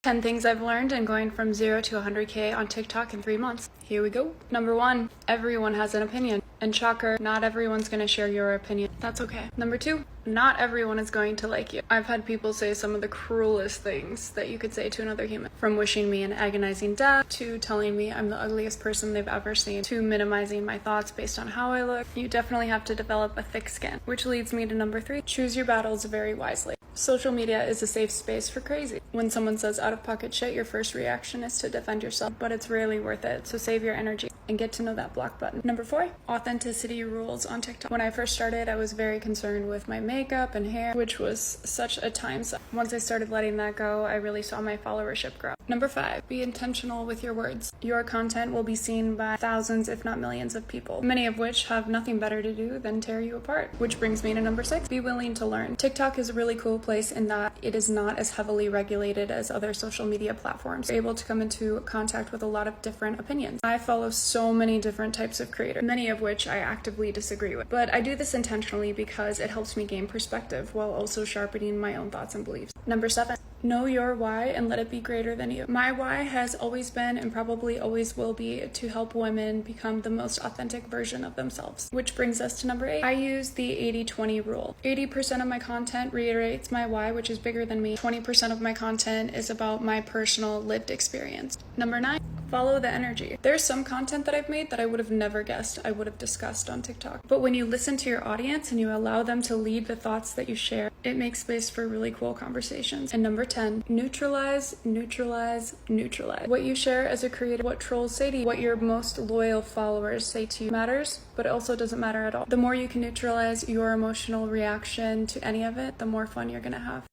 10 things I've learned in going from 0 to 100K on TikTok in 3 months. Here we go. Number 1, everyone has an opinion. And shocker, not everyone's gonna share your opinion. That's okay. Number 2, not everyone is going to like you. I've had people say some of the cruelest things that you could say to another human. From wishing me an agonizing death, to telling me I'm the ugliest person they've ever seen, to minimizing my thoughts based on how I look. You definitely have to develop a thick skin. Which leads me to number 3, choose your battles very wisely. Social media is a safe space for crazy. When someone says out-of-pocket shit, your first reaction is to defend yourself, but it's really worth it, so save your energy and get to know that block button. Number 4, authenticity rules on TikTok. When I first started, I was very concerned with my makeup and hair, which was such a time suck. Once I started letting that go, I really saw my followership grow. Number 5, be intentional with your words. Your content will be seen by thousands, if not millions of people, many of which have nothing better to do than tear you apart. Which brings me to number 6, be willing to learn. TikTok is a really cool place in that it is not as heavily regulated as other social media platforms. You're able to come into contact with a lot of different opinions. I follow so many different types of creators, many of which I actively disagree with. But I do this intentionally because it helps me gain perspective while also sharpening my own thoughts and beliefs. Number 7, know your why and let it be greater than you. My why has always been and probably always will be to help women become the most authentic version of themselves. Which brings us to number 8. I use the 80-20 rule. 80% of my content reiterates my why, which is bigger than me. 20% of my content is about my personal lived experience. Number 9, follow the energy. There's some content that I've made that I would have never guessed I would have discussed on TikTok. But when you listen to your audience and you allow them to lead the thoughts that you share, it makes space for really cool conversations. And number 10, neutralize, neutralize, neutralize. What you share as a creator, what trolls say to you, what your most loyal followers say to you matters, but it also doesn't matter at all. The more you can neutralize your emotional reaction to any of it, the more fun you're gonna have.